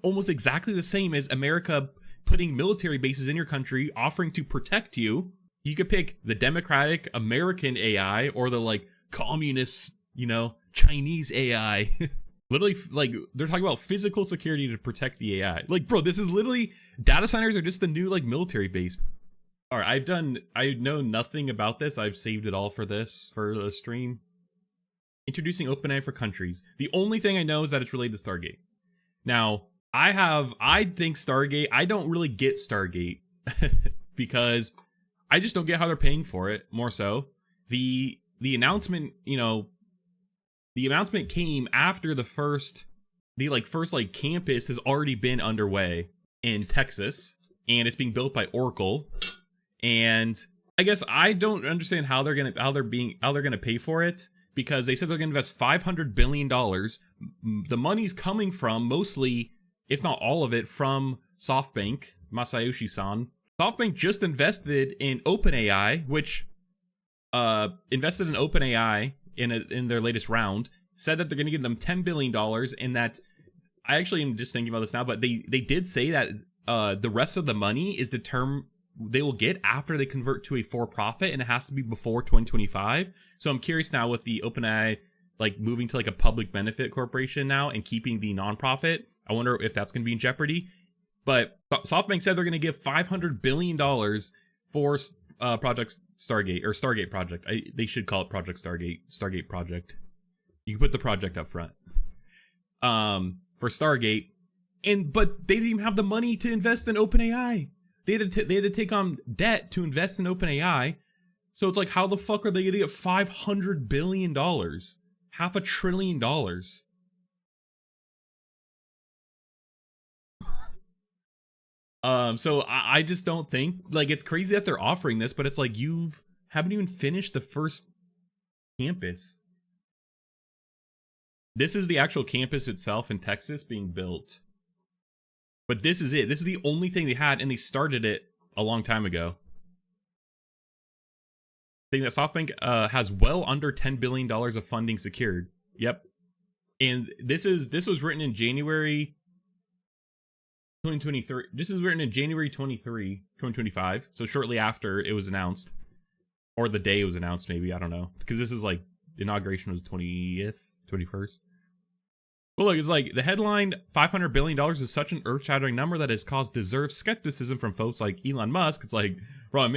almost exactly the same as America putting military bases in your country, offering to protect you. You could pick the democratic American AI or the like communist, Chinese AI. Literally, like, they're talking about physical security to protect the AI. Like, bro, this is literally, data centers are just the new, like, military base. All right, I know nothing about this. I've saved it all for the stream. Introducing OpenAI for countries. The only thing I know is that it's related to Stargate. Now, I think Stargate, I don't really get Stargate because I just don't get how they're paying for it, more so. The announcement, the announcement came after the first campus has already been underway in Texas, and it's being built by Oracle. And I guess I don't understand how they're gonna pay for it, because they said they're gonna invest $500 billion. The money's coming from mostly, if not all of it, from SoftBank, Masayoshi-san. SoftBank just invested in OpenAI, which invested in OpenAI in their latest round, said that they're going to give them $10 billion, and that, I actually am just thinking about this now, but they did say that the rest of the money is they will get after they convert to a for-profit, and it has to be before 2025. So I'm curious now with the OpenAI like moving to like a public benefit corporation now and keeping the nonprofit. I wonder if that's going to be in jeopardy. But SoftBank said they're going to give $500 billion for Project Stargate, or Stargate Project. They should call it Project Stargate Project. You can put the project up front. For Stargate. But they didn't even have the money to invest in OpenAI. They had to take on debt to invest in OpenAI. So it's like, how the fuck are they going to get $500 billion? $500 billion. So I just don't think, like, it's crazy that they're offering this, but it's like, haven't even finished the first campus. This is the actual campus itself in Texas being built. But this is it. This is the only thing they had, and they started it a long time ago. Saying that SoftBank has well under $10 billion of funding secured. Yep. And this was written in January 2023. This is written in January 2025. So shortly after it was announced. Or the day it was announced, maybe. I don't know. Because this is like, inauguration was 20th, 21st. Well, look, it's like, the headline, $500 billion is such an earth-shattering number that has caused deserved skepticism from folks like Elon Musk. It's like, bro,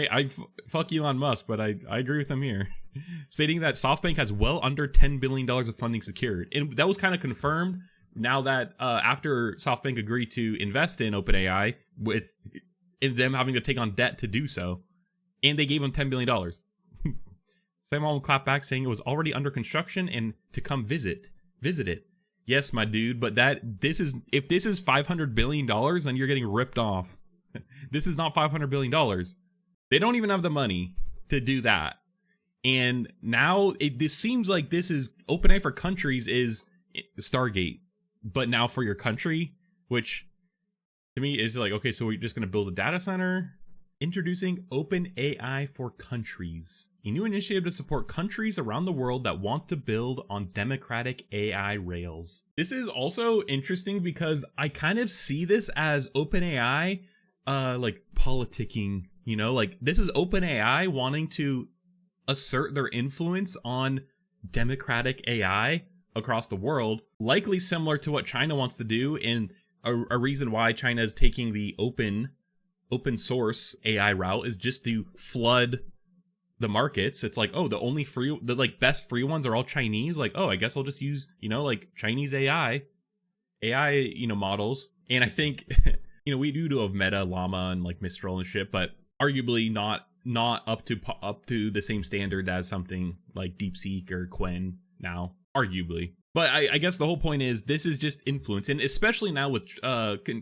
fuck Elon Musk, but I agree with him here. Stating that SoftBank has well under $10 billion of funding secured. And that was kind of confirmed now that after SoftBank agreed to invest in OpenAI, in them having to take on debt to do so. And they gave him $10 billion. Sam clapped back, saying it was already under construction and to come visit it. Yes, my dude, but if this is $500 billion, then you're getting ripped off. This is not $500 billion. They don't even have the money to do that. And now this seems like this is OpenAI for countries is Stargate, but now for your country, which to me is like, okay, so we're just going to build a data center. Introducing OpenAI for countries, a new initiative to support countries around the world that want to build on democratic AI rails. This is also interesting because I kind of see this as OpenAI, like politicking, like this is OpenAI wanting to assert their influence on democratic AI across the world, likely similar to what China wants to do, and a reason why China is taking the open source AI route is just to flood the markets. It's like, oh, the best free ones are all Chinese. Like, oh, I guess I'll just use, like Chinese AI, models. And I think, we do have Meta, Llama, and like Mistral and shit, but arguably not up to the same standard as something like DeepSeek or Qwen now, arguably. But I guess the whole point is this is just influence, and especially now with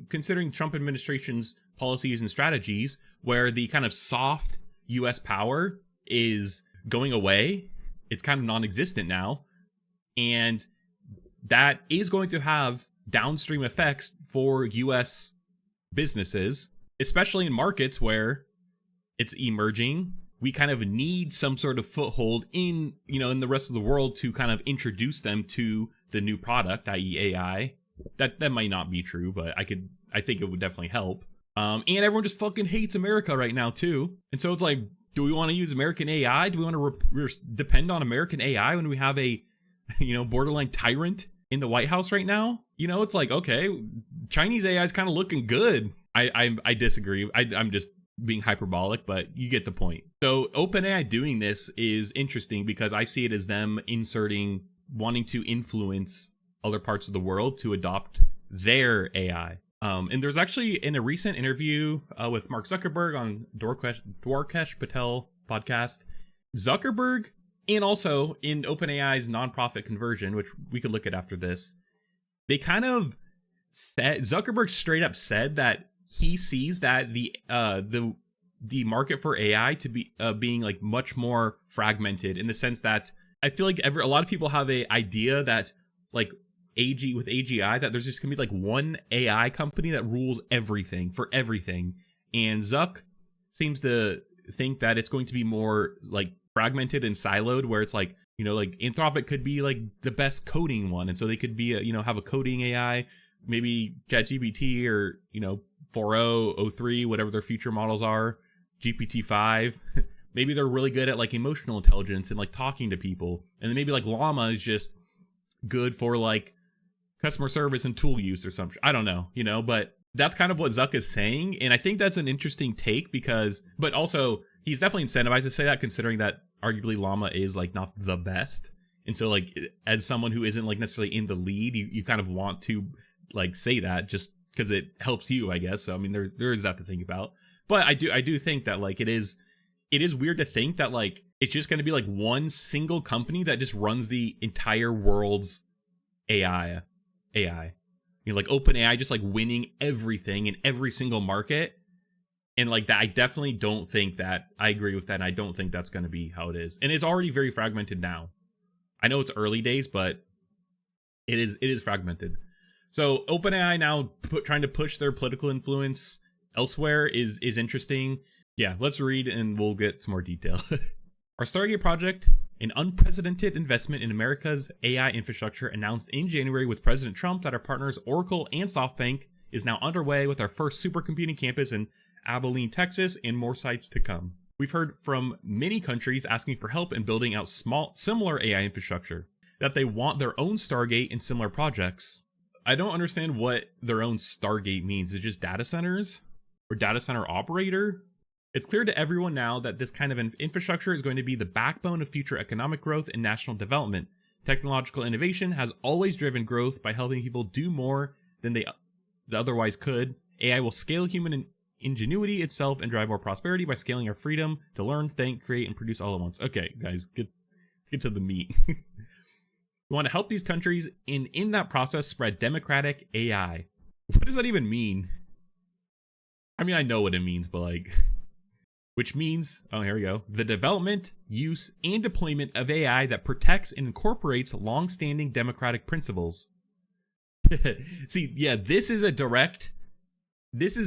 considering Trump administration's policies and strategies, where the kind of soft U.S. power is going away. It's kind of non-existent now, and that is going to have downstream effects for U.S. businesses, especially in markets where it's emerging. We kind of need some sort of foothold in the rest of the world to kind of introduce them to the new product, i.e. AI, That might not be true, but I think it would definitely help. And everyone just fucking hates America right now too. And so it's like, do we want to use American AI? Do we want to depend on American AI when we have a, borderline tyrant in the White House right now? It's like, okay, Chinese AI is kind of looking good. I disagree. I'm just being hyperbolic, but you get the point. So OpenAI doing this is interesting because I see it as them wanting to influence other parts of the world to adopt their AI. And there's actually, in a recent interview with Mark Zuckerberg on Dwarkesh Patel podcast, Zuckerberg, and also in OpenAI's nonprofit conversion, which we could look at after this, they kind of said, Zuckerberg straight up said that he sees that the market for AI to be being like much more fragmented, in the sense that I feel like a lot of people have a idea that like with AGI, that there's just gonna be like one AI company that rules everything for everything, and Zuck seems to think that it's going to be more like fragmented and siloed, where it's like, like Anthropic could be like the best coding one, and so they could be have a coding AI, maybe ChatGPT or 4.0, 03, whatever their future models are, GPT-5. Maybe they're really good at like emotional intelligence and like talking to people, and then maybe like Llama is just good for like customer service and tool use or something. I don't know, but that's kind of what Zuck is saying. And I think that's an interesting take but also he's definitely incentivized to say that, considering that arguably Llama is like not the best. And so like, as someone who isn't like necessarily in the lead, you kind of want to like say that just because it helps you, I guess. So, I mean, there is that to think about. But I do think that like, it is weird to think that like, it's just going to be like one single company that just runs the entire world's AI, like OpenAI just like winning everything in every single market. And like that, I definitely don't think that, I agree with that. And I don't think that's going to be how it is. And it's already very fragmented now. I know it's early days, but it is fragmented. So OpenAI now trying to push their political influence elsewhere is interesting. Yeah, let's read and we'll get some more detail. Our Stargate project, an unprecedented investment in America's AI infrastructure, announced in January with President Trump that our partners Oracle and SoftBank is now underway with our first supercomputing campus in Abilene, Texas, and more sites to come. We've heard from many countries asking for help in building out similar AI infrastructure, that they want their own Stargate and similar projects. I don't understand what their own Stargate means. Is it just data centers or data center operator? It's clear to everyone now that this kind of infrastructure is going to be the backbone of future economic growth and national development. Technological innovation has always driven growth by helping people do more than they otherwise could. AI will scale human ingenuity itself and drive more prosperity by scaling our freedom to learn, think, create, and produce all at once. Okay, guys, let's get to the meat. We want to help these countries in that process spread democratic AI. What does that even mean? I mean, I know what it means, but like... Which means, oh, here we go, the development, use, and deployment of AI that protects and incorporates long-standing democratic principles. See, yeah, this is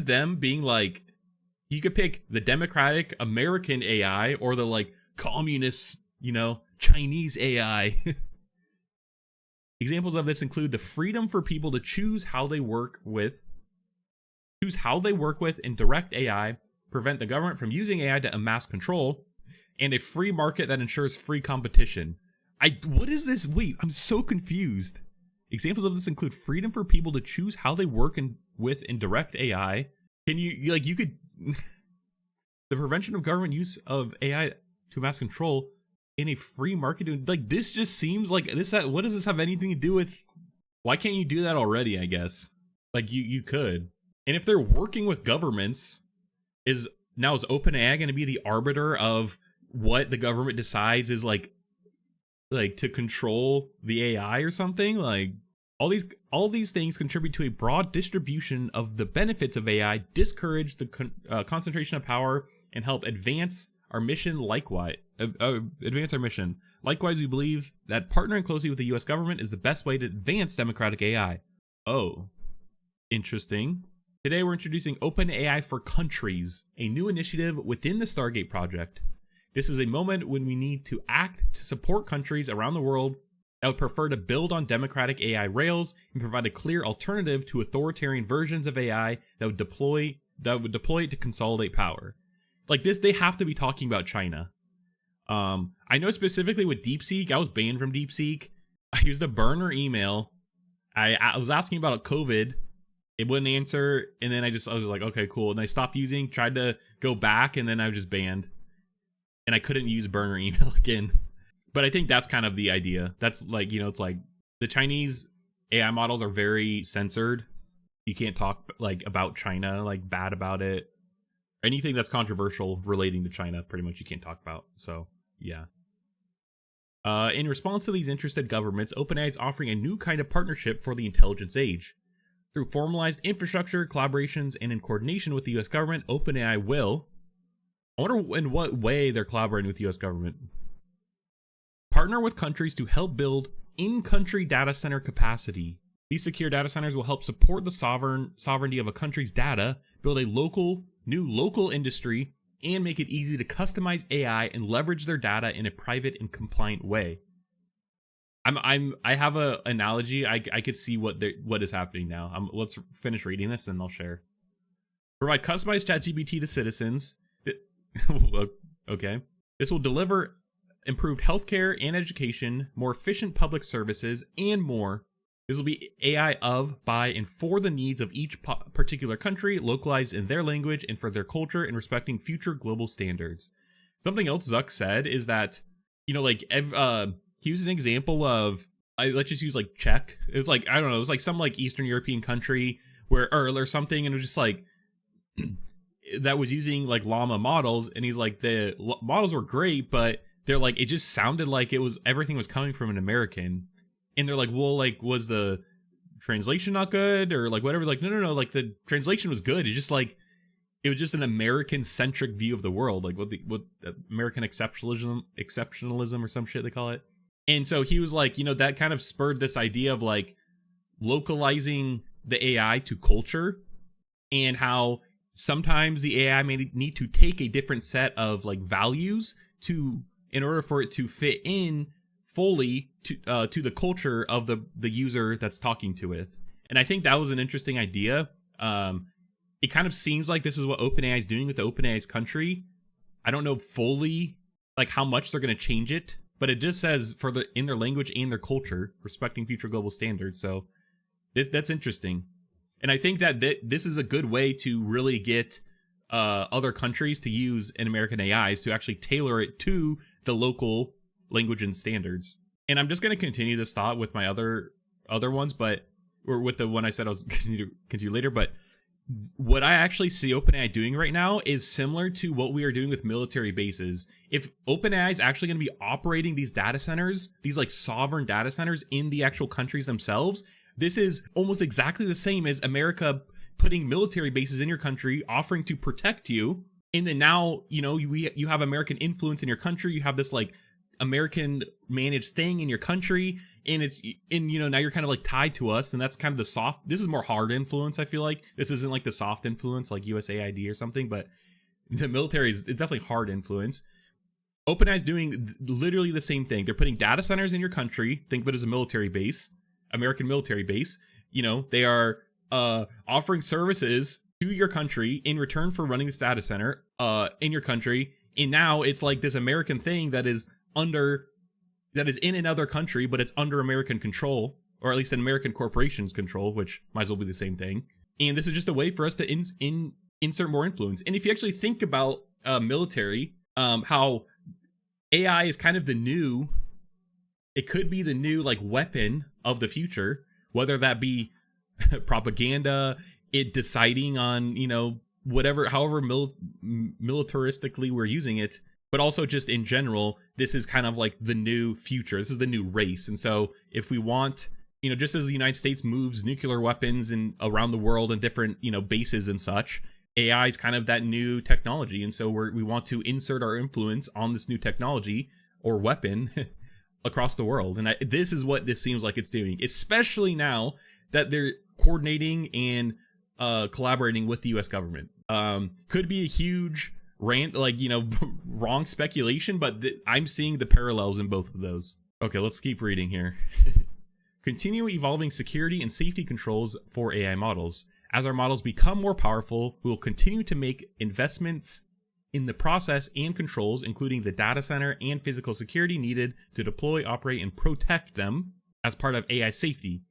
them being like, you could pick the democratic American AI or the like communist, Chinese AI. Examples of this include the freedom for people to choose how they work with and direct AI, prevent the government from using AI to amass control, and a free market that ensures free competition. What is this? Wait, I'm so confused. Examples of this include freedom for people to choose how they work with and direct AI. Can you could the prevention of government use of AI to amass control in a free market. Like, this just seems like this. What does this have anything to do with? Why can't you do that already? I guess like you could. And if they're working with governments, is OpenAI going to be the arbiter of what the government decides is like to control the AI or something? Like all these things contribute to a broad distribution of the benefits of AI, discourage the concentration of power, and help advance our mission. Likewise, we believe that partnering closely with the U.S. government is the best way to advance democratic AI. Oh, interesting. Today we're introducing OpenAI for Countries, a new initiative within the Stargate project. This is a moment when we need to act to support countries around the world that would prefer to build on democratic AI rails and provide a clear alternative to authoritarian versions of AI that would deploy it to consolidate power. Like this, they have to be talking about China. I know specifically with DeepSeek, I was banned from DeepSeek. I used a burner email. I was asking about COVID. It wouldn't answer, and then I was like, okay, cool. And I stopped using, tried to go back, and then I was just banned. And I couldn't use burner email again. But I think that's kind of the idea. That's like, it's like the Chinese AI models are very censored. You can't talk like about China, like bad about it. Anything that's controversial relating to China, pretty much you can't talk about. So, yeah. In response to these interested governments, OpenAI is offering a new kind of partnership for the intelligence age. Through formalized infrastructure, collaborations, and in coordination with the US government, OpenAI will... I wonder in what way they're collaborating with the US government. Partner with countries to help build in-country data center capacity. These secure data centers will help support the sovereignty of a country's data, build a new local industry, and make it easy to customize AI and leverage their data in a private and compliant way. I have an analogy. I could see what is happening now. Let's finish reading this and I'll share. Provide customized ChatGPT to citizens. Okay. This will deliver improved healthcare and education, more efficient public services, and more. This will be AI of, by, and for the needs of each particular country, localized in their language and for their culture, and respecting future global standards. Something else Zuck said is that, he used an example of, let's just use like Czech. It was like, I don't know, it was like some like Eastern European country or something, and it was just like, that was using like llama models, and he's like, the models were great, but they're like, it just sounded like everything was coming from an American. And they're like, well, like, was the translation not good or like whatever? Like, no, like the translation was good. It's just like, it was just an American centric view of the world, like what American exceptionalism or some shit they call it. And so he was like, that kind of spurred this idea of like localizing the AI to culture, and how sometimes the AI may need to take a different set of like values in order for it to fit in fully to the culture of the user that's talking to it. And I think that was an interesting idea. It kind of seems like this is what OpenAI is doing with OpenAI's country. I don't know fully like how much they're going to change it, but it just says in their language and their culture, respecting future global standards. So that's interesting. And I think that this is a good way to really get other countries to use an American AIs to actually tailor it to the local language and standards. And I'm just going to continue this thought with my other ones, or with the one I said I was going to continue later. But what I actually see OpenAI doing right now is similar to what we are doing with military bases. If OpenAI is actually going to be operating these data centers, these like sovereign data centers in the actual countries themselves, this is almost exactly the same as America putting military bases in your country, offering to protect you. And then now, you have American influence in your country. You have this like American managed thing in your country, and now you're kind of like tied to us, and that's kind of the soft. This is more hard influence. I feel like this isn't like the soft influence like USAID or something, but the military is definitely hard influence. OpenAI is doing literally the same thing. They're putting data centers in your country. Think of it as a military base, American military base. They are offering services to your country in return for running this data center in your country, and now it's like this American thing that is in another country, but it's under American control, or at least an American corporation's control, which might as well be the same thing. And this is just a way for us to insert more influence. And if you actually think about military, how AI is kind of it could be the new like weapon of the future, whether that be propaganda, it deciding on, however militaristically we're using it, but also just in general, this is kind of like the new future. This is the new race. And so if we want, just as the United States moves nuclear weapons around the world and different, bases and such, AI is kind of that new technology. And so we want to insert our influence on this new technology or weapon across the world. And this is what this seems like it's doing, especially now that they're coordinating and collaborating with the US government. Could be a huge rant, wrong speculation, but I'm seeing the parallels in both of those. Okay, let's keep reading here. Continue evolving security and safety controls for AI models. As our models become more powerful, we will continue to make investments in the process and controls, including the data center and physical security needed to deploy, operate, and protect them as part of AI safety.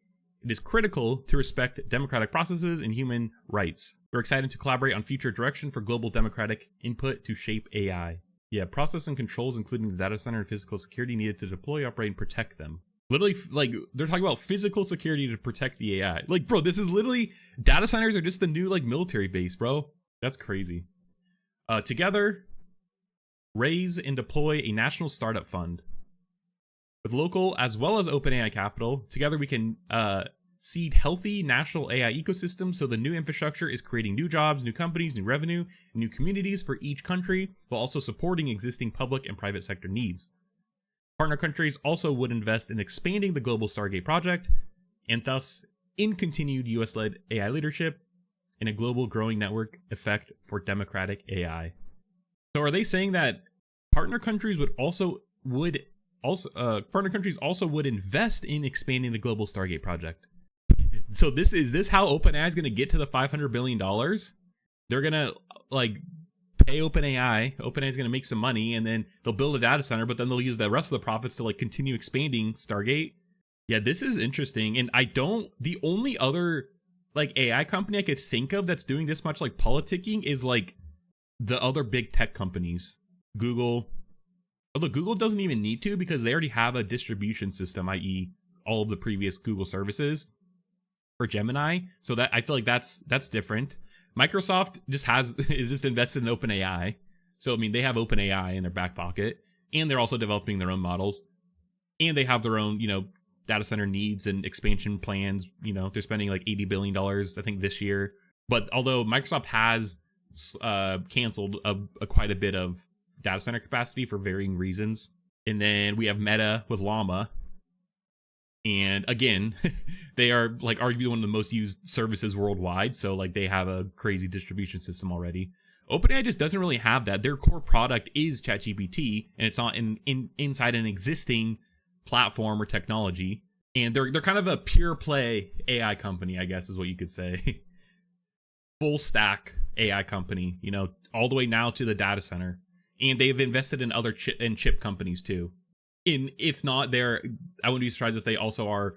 It is critical to respect democratic processes and human rights. We're excited to collaborate on future direction for global democratic input to shape AI. Yeah, process and controls, including the data center and physical security needed to deploy, operate, and protect them. Literally, like, they're talking about physical security to protect the AI. Like, bro, this is literally, data centers are just the new, like, military base, bro. That's crazy. Together, raise and deploy a national startup fund. With local as well as OpenAI capital, together we can seed healthy national AI ecosystems so the new infrastructure is creating new jobs, new companies, new revenue, and new communities for each country, while also supporting existing public and private sector needs. Partner countries also would invest in expanding the global Stargate project, and thus in continued US-led AI leadership and a global growing network effect for democratic AI. So are they saying that partner countries also would invest in expanding the global Stargate project? So is this how OpenAI is going to get to the $500 billion? They're going to like pay OpenAI. OpenAI is going to make some money, and then they'll build a data center, but then they'll use the rest of the profits to like continue expanding Stargate. Yeah, this is interesting. And the only other like AI company I could think of that's doing this much like politicking is like the other big tech companies. Google. Although Google doesn't even need to because they already have a distribution system, i.e. all of the previous Google services for Gemini. So that I feel like that's different. Microsoft is just invested in OpenAI. So I mean they have OpenAI in their back pocket, and they're also developing their own models. And they have their own, data center needs and expansion plans. They're spending like $80 billion, I think, this year. But although Microsoft has canceled quite a bit of data center capacity for varying reasons. And then we have Meta with Llama. And again, they are like arguably one of the most used services worldwide. So like they have a crazy distribution system already. OpenAI just doesn't really have that. Their core product is ChatGPT, and it's on inside an existing platform or technology. And they're kind of a pure play AI company, I guess is what you could say. Full stack AI company, all the way now to the data center. And they've invested in other chip companies too. If not, I wouldn't be surprised if they also are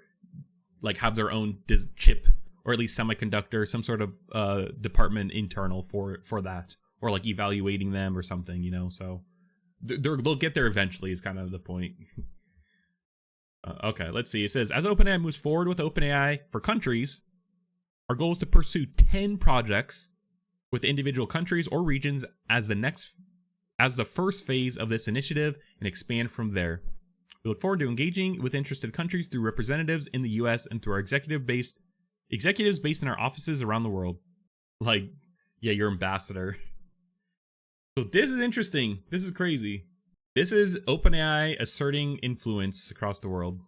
like have their own chip or at least semiconductor, some sort of department internal for that, or like evaluating them or something, So they'll get there eventually is kind of the point. Okay, let's see. It says, as OpenAI moves forward with OpenAI for countries, our goal is to pursue 10 projects with individual countries or regions as the first phase of this initiative and expand from there. We look forward to engaging with interested countries through representatives in the US and through our executives based in our offices around the world. Like, yeah, your ambassador. So this is interesting. This is crazy. This is OpenAI asserting influence across the world.